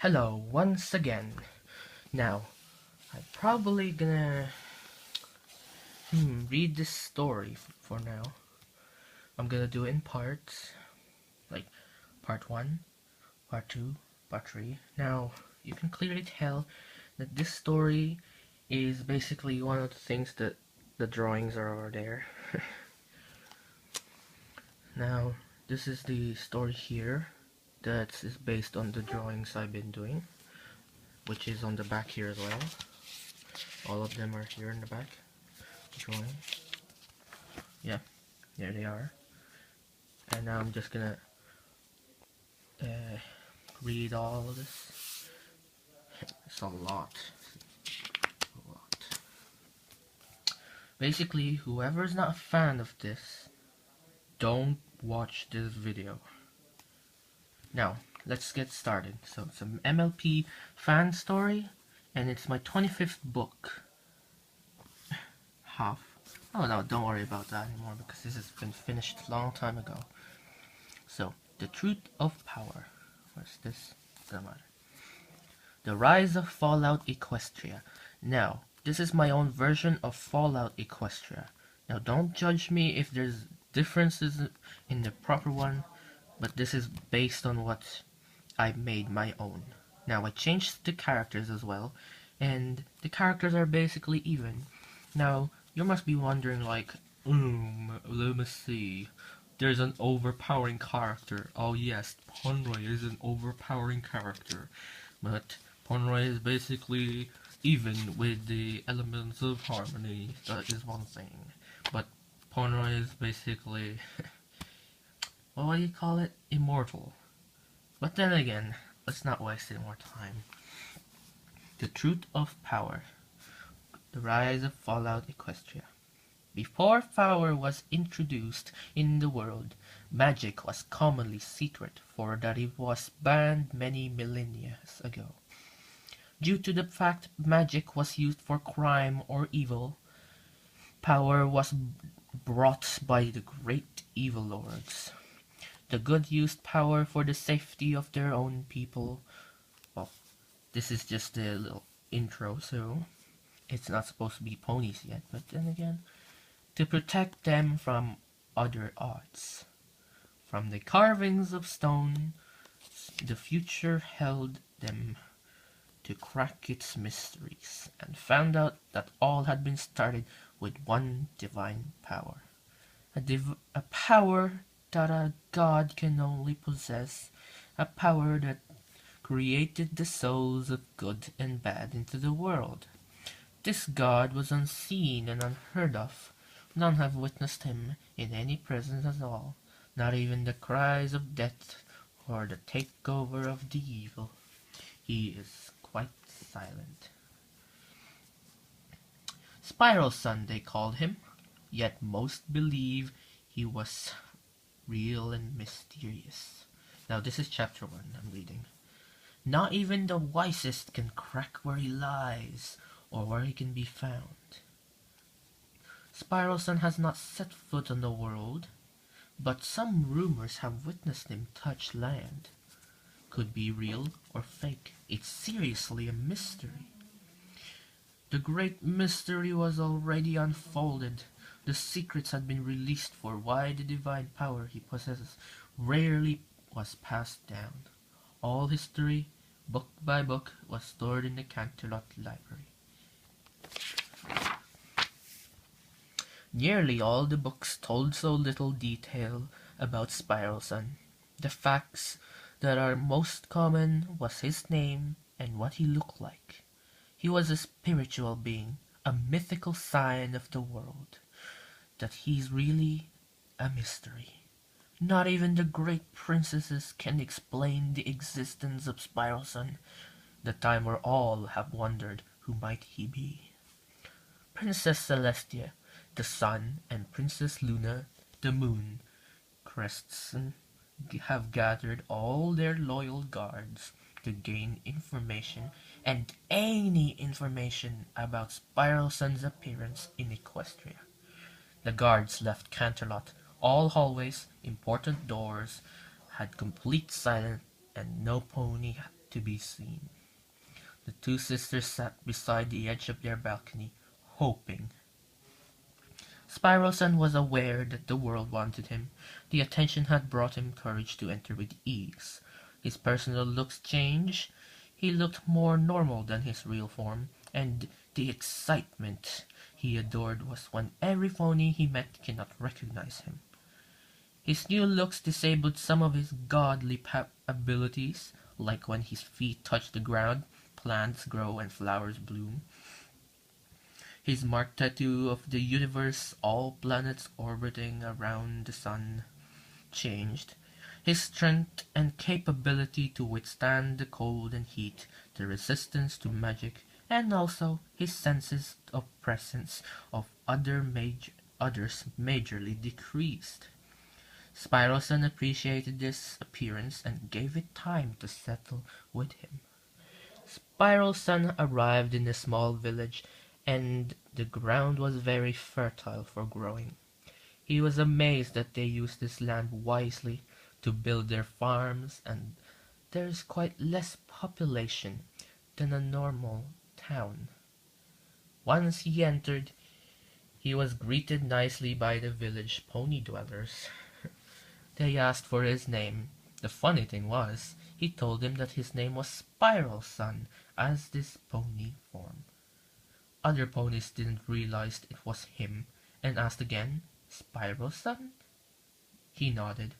Hello, once again. Now, I'm probably gonna read this story for now. I'm gonna do it in parts, like part 1, part 2, part 3. Now, you can clearly tell that this story is basically one of the things that the drawings are over there. Now, this is the story here that is based on the drawings I've been doing, which is on the back here as well. All of them are here in the back. Drawing. Yeah, there they are. And now I'm just gonna read all of this. It's a lot. Basically, whoever's not a fan of this, don't watch this video. Now, let's get started. So it's an MLP fan story, and it's my 25th book. Half. Oh no, don't worry about that anymore because this has been finished a long time ago. So, the truth of power. What's this? Doesn't matter. The rise of Fallout Equestria. Now, this is my own version of Fallout Equestria. Now, don't judge me if there's differences in the proper one, but this is based on what I made my own. Now, I changed the characters as well, and the characters are basically even. Now, you must be wondering like, let me see. There's an overpowering character. Oh yes, Ponroy is an overpowering character. But Ponroy is basically even with the elements of harmony. That is one thing. But Ponroy is basically, what do you call it? Immortal. But then again, let's not waste any more time. The truth of power. The rise of Fallout Equestria. Before power was introduced in the world, magic was commonly secret, for that it was banned many millennia ago. Due to the fact magic was used for crime or evil, power was brought by the great evil lords. The good used power for the safety of their own people. Well, this is just a little intro, so it's not supposed to be ponies yet, but then again, to protect them from other odds. From the carvings of stone, the future held them to crack its mysteries, and found out that all had been started with one divine power. A power that a god can only possess, a power that created the souls of good and bad into the world. This god was unseen and unheard of. None have witnessed him in any presence at all, not even the cries of death or the takeover of the evil. He is quite silent. Spiral Sun they called him, yet most believe he was real and mysterious. Now this is chapter 1 I'm reading. Not even the wisest can crack where he lies, or where he can be found. Spiral Sun has not set foot on the world, but some rumors have witnessed him touch land. Could be real or fake. It's seriously a mystery. The great mystery was already unfolded. The secrets had been released for why the divine power he possesses rarely was passed down. All history, book by book, was stored in the Canterlot Library. Nearly all the books told so little detail about Spiral Sun. The facts that are most common was his name and what he looked like. He was a spiritual being, a mythical sign of the world. That he's really a mystery. Not even the great princesses can explain the existence of Spiral Sun, the time where all have wondered who might he be. Princess Celestia, the sun, and Princess Luna, the moon, crests have gathered all their loyal guards to gain information, and any information about Spiral Sun's appearance in Equestria. The guards left Canterlot. All hallways, important doors, had complete silence, and no pony to be seen. The two sisters sat beside the edge of their balcony, hoping. Spyroson was aware that the world wanted him. The attention had brought him courage to enter with ease. His personal looks changed. He looked more normal than his real form, and the excitement he adored was when every phony he met cannot recognize him. His new looks disabled some of his godly abilities, like when his feet touch the ground, plants grow and flowers bloom. His marked tattoo of the universe, all planets orbiting around the sun, changed. His strength and capability to withstand the cold and heat, the resistance to magic, and also his senses of presence of others majorly decreased. Spyroson appreciated this appearance and gave it time to settle with him. Spyroson arrived in a small village, and the ground was very fertile for growing. He was amazed that they used this land wisely to build their farms, and there is quite less population than a normal town. Once he entered, he was greeted nicely by the village pony dwellers. They asked for his name. The funny thing was, he told them that his name was Spyroson, as this pony form. Other ponies didn't realize it was him, and asked again, "Spyroson?" He nodded.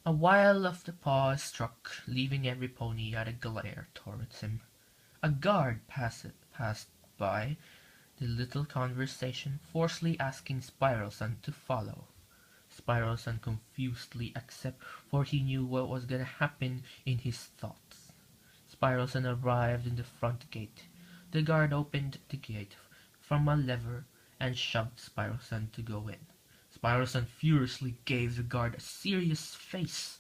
A while of the pause struck, leaving every pony at a glare towards him. A guard passed by the little conversation, forcefully asking Spyroson to follow. Spyroson confusedly accepted, for he knew what was going to happen in his thoughts. Spyroson arrived in the front gate. The guard opened the gate from a lever and shoved Spyroson to go in. Spyroson furiously gave the guard a serious face.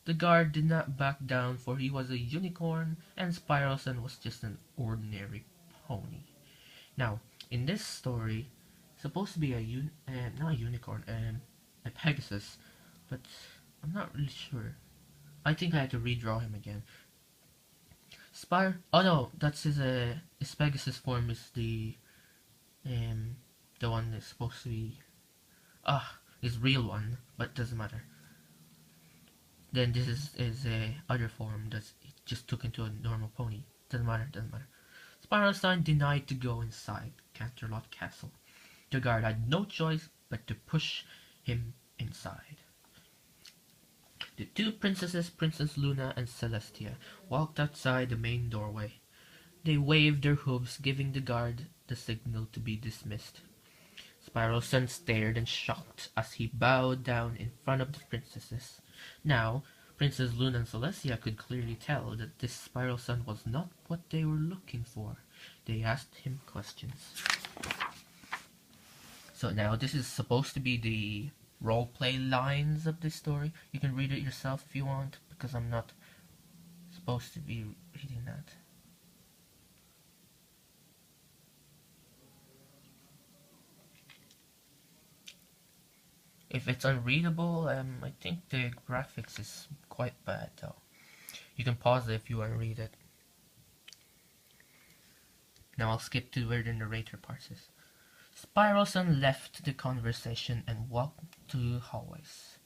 The guard did not back down, for he was a unicorn and Spyroson was just an ordinary pony. Now, in this story, it's supposed to be not a unicorn, a Pegasus, but I'm not really sure. I think I had to redraw him again. Oh no, that's his Pegasus form is the one that's supposed to be his real one, but doesn't matter. Then this is a other form that it just took into a normal pony. Doesn't matter. Spyroson denied to go inside Canterlot Castle. The guard had no choice but to push him inside. The two princesses, Princess Luna and Celestia, walked outside the main doorway. They waved their hooves, giving the guard the signal to be dismissed. Spyroson stared in shock as he bowed down in front of the princesses. Now, Princess Luna and Celestia could clearly tell that this Spyroson was not what they were looking for. They asked him questions. So now this is supposed to be the roleplay lines of this story. You can read it yourself if you want, because I'm not supposed to be reading that. If it's unreadable, I think the graphics is quite bad though. You can pause it if you want to read it. Now I'll skip to where the narrator part is. Spyroson left the conversation and walked to the hallways.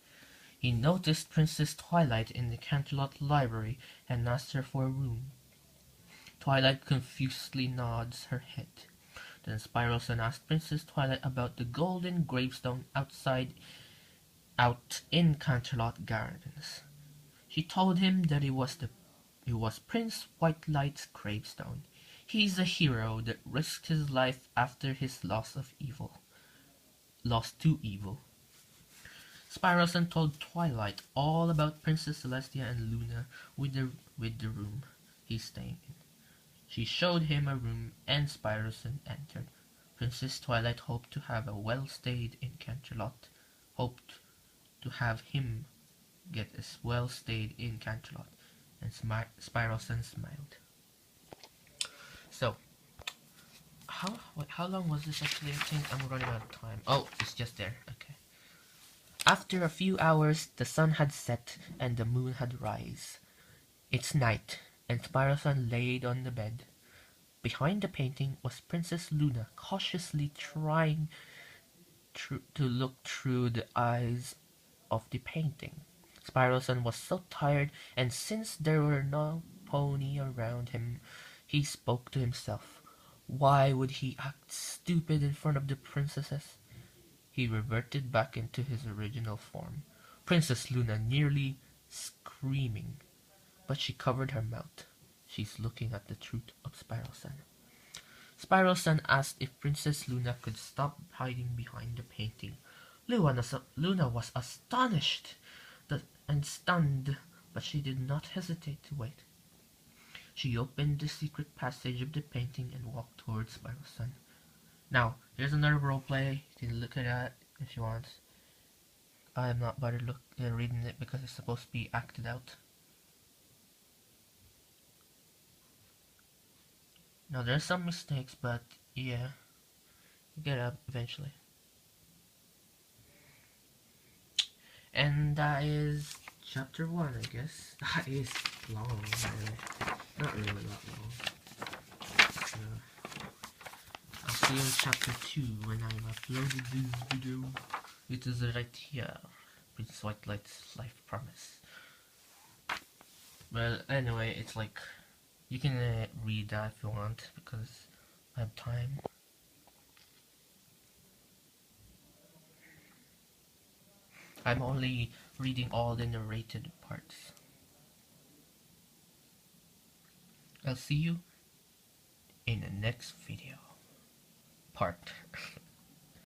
He noticed Princess Twilight in the Canterlot library and asked her for a room. Twilight confusedly nods her head. Then Spyroson asked Princess Twilight about the golden gravestone out in Canterlot Gardens. She told him that it was Prince Whitelight's gravestone. He's a hero that risked his life after his loss to evil. Spyroson told Twilight all about Princess Celestia and Luna with the room he's staying in. She showed him a room and Spyroson entered. Princess Twilight hoped to have a well-stayed in Canterlot. Hoped to have him get as well-stayed in Canterlot. And Spyroson smiled. So, how long was this actually? I think I'm running out of time. Oh, it's just there. Okay. After a few hours, the sun had set and the moon had rise. It's night, and Spyro-san laid on the bed. Behind the painting was Princess Luna, cautiously trying to look through the eyes of the painting. Spyro-san was so tired, and since there were no pony around him, he spoke to himself. Why would he act stupid in front of the princesses? He reverted back into his original form. Princess Luna nearly screaming, but she covered her mouth. She's looking at the truth of Spyro-san. Spyro-san asked if Princess Luna could stop hiding behind the painting. Luna was astonished and stunned, but she did not hesitate to wait. She opened the secret passage of the painting and walked towards Spyro-san. Now, here's another roleplay. You can look at that if you want. I am not bothered reading it because it's supposed to be acted out. Now, there's some mistakes, but yeah, you get up eventually. And that is chapter 1, I guess. That is long, really. Not really that long. I'll see you in chapter 2 when I'm uploading this video. It is right here. Princess Whitelight's life promise. Well, anyway, it's like, you can read that if you want, because I have time. I'm only reading all the narrated parts. I'll see you in the next video. Part.